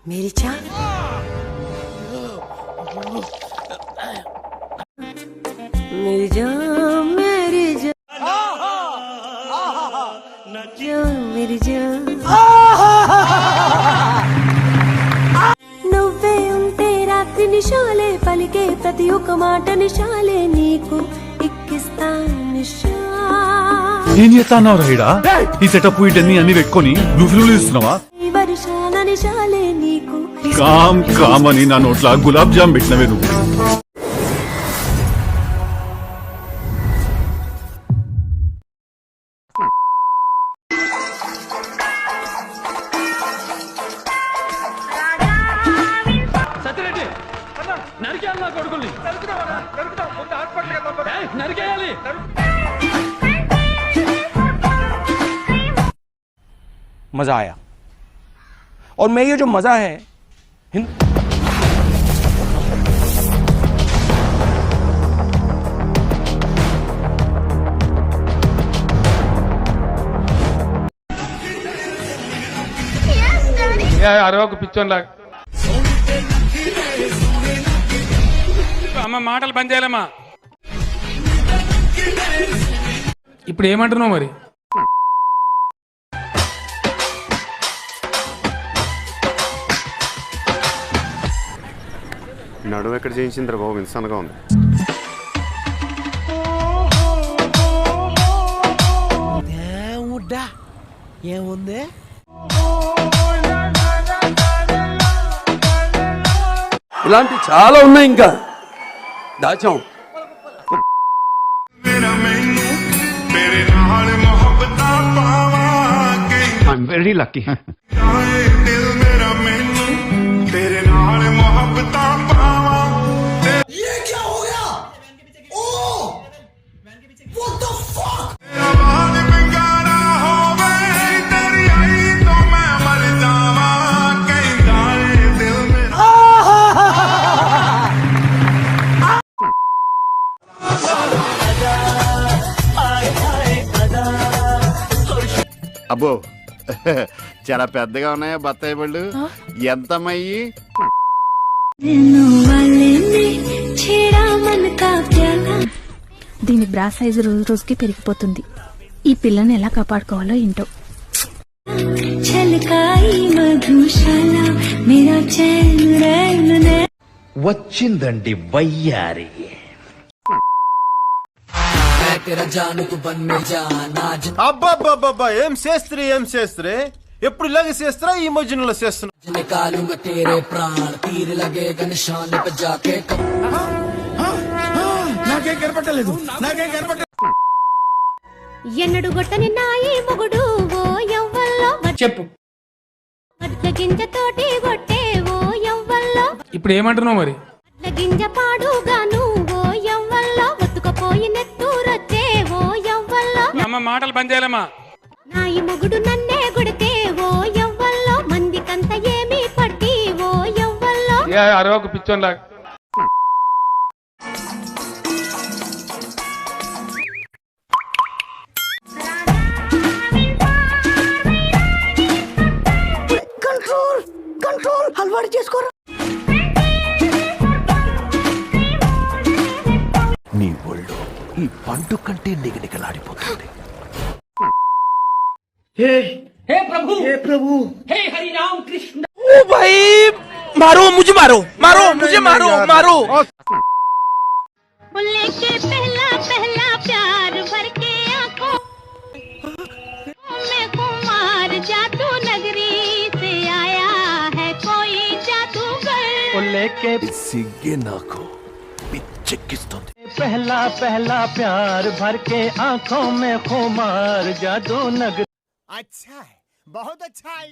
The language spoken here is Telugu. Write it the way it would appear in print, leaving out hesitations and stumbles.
मेरी जान मेरी जान मेरी जान मेरी जान నువ్వే ఉంటే రాత్రి నిశాలే పలికే ప్రతి ఒక్క మాట నిశాలే నీకు ఇక్కిస్తా నిశా ఏం చేస్తాన్నావు రైడా ఈ సెటప్ వీటన్ని అన్ని పెట్టుకొని నువ్వు ఇస్తున్నావా వర్షాల నిశాలే నీకు కామ్ కామ్ అని నా నోట్ల గులాబ్ జామ్ పెట్టినవే నువ్వు मजा आया और मैं ये जो मजा है అరవకు పిచ్చోన్లా అమ్మ మాటలు బంద్ చేయాలమ్మా. ఇప్పుడు ఏమంటున్నావు మరి? నడువు ఎక్కడ చేయించిందిరా బాబు, ఇంత సన్నగా ఉంది. ఏముంది ఇలాంటి చాలా ఉన్నాయి ఇంకా దాచాం. I'm very lucky. అబ్బో చాలా పెద్దగా ఉన్నాయా బత్తాయి పళ్ళు? ఎంతమయ్యి? దీని బ్రా సైజు రోజు రోజుకి పెరిగిపోతుంది. ఈ పిల్లని ఎలా కాపాడుకోవాలో ఏంటో. వచ్చిందండి వయ్యారి. అబ్బాబ్బాబ్బా ఏం చేస్త్రీ ఏం చేస్త్రీ, ఎప్పుడు ఇలాగే చేస్తారా? ఈ మధ్యలో చేస్తున్నా. నాకేం కనపట్టలేదు, నాకేం కనపట్ట. ఎన్నడు గొట్టని నాయి మొగుడు ఓ యవ్వల్లో చెప్పు. గింజతోటి కొట్టే ఓ యవ్వల్లో. ఇప్పుడు ఏమంటున్నావు మరి? గింజ పాడుగాను ఓ యవ్వల్లో. ఒత్తుకపోయి నెత్తూరొచ్చే ఓ యవ్వల్లో. అమ్మ మాటలు బంద్ చేయాలమ్మా. నాయి మొగుడు నన్నే గుడితే ఓ యవ్వల్లో. మందికంత ఏమీ పట్టి ఓ యవ్వల్లో. అరవకు పిచ్చోన్లా. కంట్రోల్ కంట్రోల్ అలవాటు చేసుకోరా. నీ ఒళ్ళు ఈ పండు కంటే నిగనిగలాడిపోతుంది. मारो मुझे, मारो मारो मुझे, मारो मारो. लेके पहला पहला प्यार भर के आंखों में कुमार जादू नगरी से आया है कोई जादूगर. लेके सिग्गे नाको पिच्चेक्किस्तोंది. पहला पहला प्यार भर के आंखों में खुमार जादू नगरी. अच्छा है, बहुत अच्छा है.